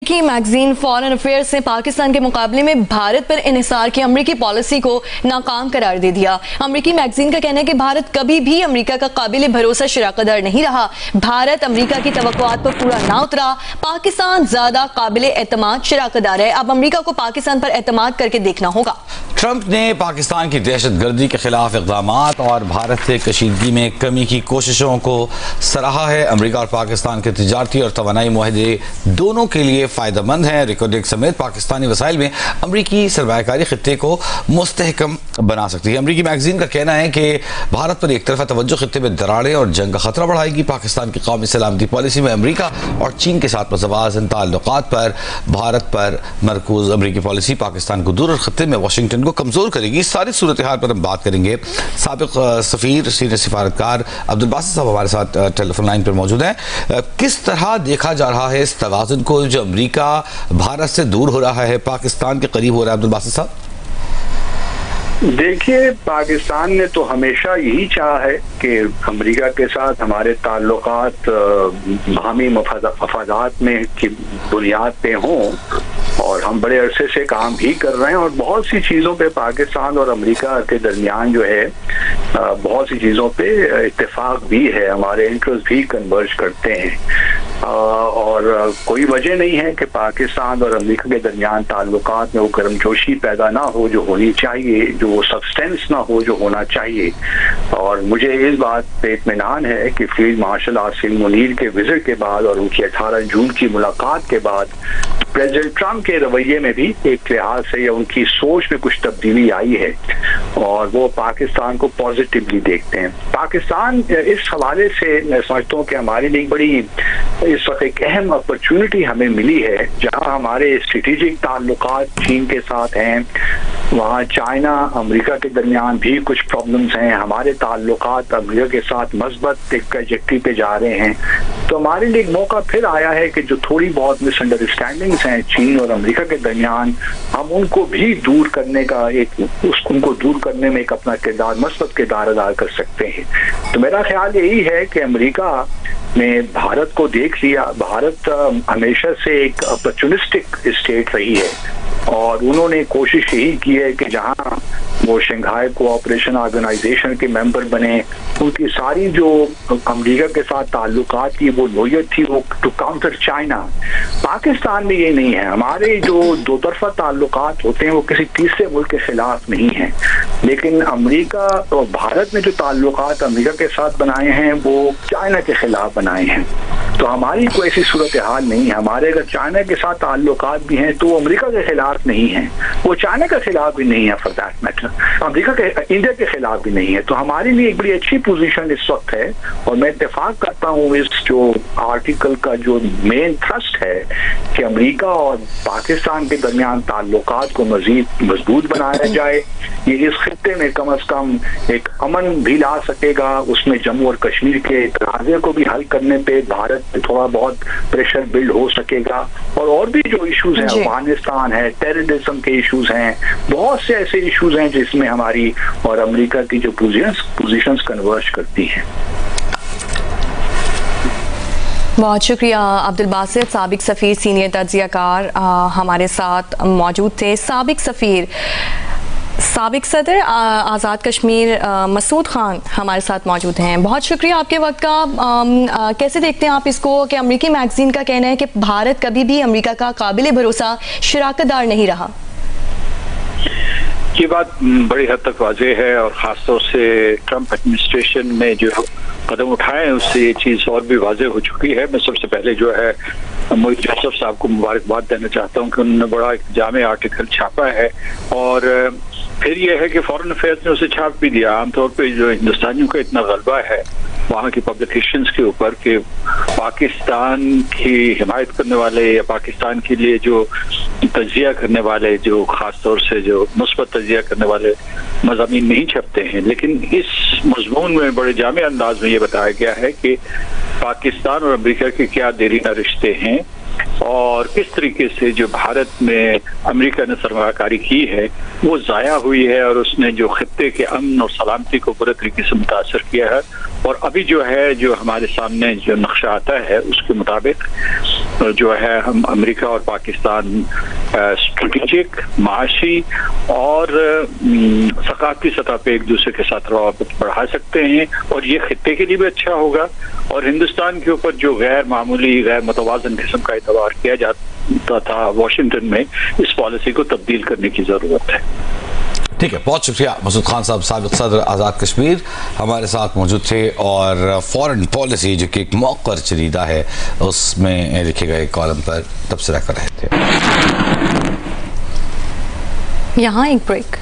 अमरीकी magazine foreign affairs ने पाकिस्तान के मुकाबले में भारत पर इन्हिसार की अमरीकी पॉलिसी को नाकाम करार दे दिया। अमरीकी मैगजीन का कहना है कि भारत कभी भी अमरीका का काबिल भरोसा शराकतदार नहीं रहा। भारत अमरीका की तवक्कुआत पर पूरा ना उतरा। पाकिस्तान ज्यादा काबिल एतमाद शराकतदार है। अब अमरीका को पाकिस्तान पर एतमाद करके देखना होगा। ट्रंप ने पाकिस्तान की दहशतगर्दी के खिलाफ इक़दाम और भारत से कशीदगी में कमी की कोशिशों को सराहा है। अमरीका और पाकिस्तान के तिजारती और तवानाई मुआहदे दोनों के लिए फ़ायदेमंद हैं। रिकॉर्डिंग समेत पाकिस्तानी वसाइल में अमरीकी सरमायाकारी खित्ते को मुस्तहकम बना सकती है। अमरीकी मैगजीन का कहना है कि भारत पर एक तरफा तवज्जो खित्ते में दरारें और जंग का खतरा बढ़ाएगी। पाकिस्तान की कौमी सलामती पॉलिसी में अमरीका और चीन के साथ मतवाज़न ताल्लुकात पर भारत पर मरकूज अमरीकी पॉलिसी पाकिस्तान को दूर और खित्ते में वाशिंगटन को कमजोर करेगी। इस सारी सूरत हाल पर हम बात करेंगे। साबिक सफीर सीनियर सिफारतकार अब्दुल बासित साहब हमारे साथ टेलीफोन लाइन पर मौजूद हैं। किस तरह देखा जा रहा है इस तवाज़ुन को जो अमरीका भारत से दूर हो रहा है, पाकिस्तान के करीब हो रहा है? अब्दुल बासित साहब, देखिए, पाकिस्तान ने तो हमेशा यही चाहा है कि अमेरिका के साथ हमारे ताल्लुकात बाहमी मफादात में की बुनियाद पे हों और हम बड़े अरसे से काम भी कर रहे हैं और बहुत सी चीज़ों पे पाकिस्तान और अमेरिका के दरमियान जो है बहुत सी चीज़ों पे इत्तेफाक भी है। हमारे इंटरेस्ट भी कन्वर्ज करते हैं और कोई वजह नहीं है कि पाकिस्तान और अमेरिका के दरमियान ताल्लुकात में वो गर्मजोशी पैदा ना हो जो होनी चाहिए, जो सब्सटेंस ना हो जो होना चाहिए। और मुझे इस बात पे इत्मीनान है कि फील्ड मार्शल आसिम मुनीर के विजिट के बाद और उनकी 18 जून की मुलाकात के बाद प्रेसिडेंट ट्रंप के रवैये में भी एक लिहाज से या उनकी सोच में कुछ तब्दीली आई है और वो पाकिस्तान को पॉजिटिवली देखते हैं। पाकिस्तान इस हवाले से मैं समझता हूँ कि हमारे लिए बड़ी इस वक्त एक अहम अपॉर्चुनिटी हमें मिली है। जहाँ हमारे स्ट्रेटेजिक ताल्लुकात चीन के साथ हैं, वहाँ चाइना अमेरिका के दरमियान भी कुछ प्रॉब्लम्स हैं, हमारे ताल्लुकात अमेरिका के साथ मस्बत एक ट्रैजेक्टरी पे जा रहे हैं। तो हमारे लिए एक मौका फिर आया है कि जो थोड़ी बहुत मिसअंडरस्टैंडिंग्स हैं चीन और अमेरिका के दरमियान, हम उनको भी दूर करने का उनको दूर करने में एक अपना किरदार मस्बत किरदार अदा कर सकते हैं। तो मेरा ख्याल यही है कि अमेरिका ने भारत को देख लिया। भारत हमेशा से एक अपॉर्चुनिस्टिक स्टेट रही है और उन्होंने कोशिश यही की है कि जहां वो शंघाई कोऑपरेशन ऑर्गेनाइजेशन के मेंबर बने, उनकी सारी जो अमेरिका के साथ ताल्लुकात की वो नोयत थी वो टू काउंटर चाइना। पाकिस्तान में ये नहीं है। हमारे जो दो तरफा ताल्लुकात होते हैं वो किसी तीसरे मुल्क के खिलाफ नहीं है, लेकिन अमेरिका और भारत ने जो ताल्लुकात अमेरिका के साथ बनाए हैं वो चाइना के खिलाफ बनाए हैं। तो हमारी कोई ऐसी सूरत हाल नहीं है। हमारे अगर चाइना के साथ ताल्लुकात भी हैं तो वो अमेरिका के खिलाफ नहीं है, वो चाइना के खिलाफ भी नहीं है, फॉर दैट मैटर अमेरिका के इंडिया के खिलाफ भी नहीं है। तो हमारे लिए एक बड़ी अच्छी पोजीशन इस वक्त है और मैं इत्तेफाक करता हूँ इस जो आर्टिकल का जो मेन थ्रस्ट है कि अमेरिका और पाकिस्तान के दरमियान ताल्लुकात को मजीद मजबूत बनाया जाए। ये इस खित्ते में कम अज कम एक अमन भी ला सकेगा, उसमें जम्मू और कश्मीर के तनाज़े को भी हल करने पे भारत पे थोड़ा बहुत प्रेशर बिल्ड हो सकेगा और भी जो इश्यूज हैं, अफगानिस्तान है, टेररिज्म के इश्यूज हैं, बहुत से ऐसे इश्यूज हैं जिसमें हमारी और अमेरिका की जो पोजीशंस कन्वर्ज करती हैं। बहुत शुक्रिया अब्दुल बासित, साबिक सफ़ीर सीनियर तज्ज़ियाकार हमारे साथ मौजूद थे। साबिक सफ़ीर, साबिक सदर आज़ाद कश्मीर मसूद खान हमारे साथ मौजूद हैं। बहुत शुक्रिया आपके वक्त का। कैसे देखते हैं आप इसको कि अमरीकी मैगजीन का कहना है कि भारत कभी भी अमरीका का काबिल भरोसा शराकतदार नहीं रहा? ये बात बड़ी हद तक वाज़ेह है और ख़ासतौर से ट्रंप एडमिनिस्ट्रेशन ने जो कदम उठाए हैं उससे ये चीज़ और भी वाज़ेह हो चुकी है। मैं सबसे पहले जो है मोहित जोसेफ साहब को मुबारकबाद देना चाहता हूँ कि उन्होंने बड़ा एक जामे आर्टिकल छापा है और फिर यह है कि फॉरेन अफेयर्स ने उसे छाप भी दिया। आमतौर पे जो हिंदुस्तानियों का इतना गलबा है वहाँ की पब्लिकेशंस के ऊपर कि पाकिस्तान की हिमायत करने वाले या पाकिस्तान के लिए जो तज्जिया करने वाले, जो ख़ास तौर से जो मुस्बत तज्जिया करने वाले मज़ामीन नहीं छपते हैं, लेकिन इस मज़मून में बड़े जामे अंदाज में ये बताया गया है कि पाकिस्तान और अमेरिका के क्या देरीना रिश्ते हैं और किस तरीके से जो भारत में अमेरिका ने सरमायाकारी की है वो ज़ाया हुई है और उसने जो खित्ते के अमन और सलामती को पूरे तरीके से मुतासर किया है और अभी जो है जो हमारे सामने जो नक्शा आता है उसके मुताबिक जो है हम अमेरिका और पाकिस्तान स्ट्रेटेजिक, माशी और सकाफती सतह पे एक दूसरे के साथ रवाबत बढ़ा सकते हैं, और ये खित्ते के लिए भी अच्छा होगा। और हिंदुस्तान के ऊपर जो गैर मामूली, गैर मुतवाज़न किस्म का एतबार किया जाता था वाशिंगटन में, इस पॉलिसी को तब्दील करने की ज़रूरत है। ठीक है, बहुत शुक्रिया मसूद खान साहब, साबिक सदर आज़ाद कश्मीर हमारे साथ मौजूद थे और फॉरेन पॉलिसी जो कि एक मौक़र चलीदा है उसमें लिखे गए कॉलम पर तबसरा कर रहे थे। यहाँ एक ब्रेक।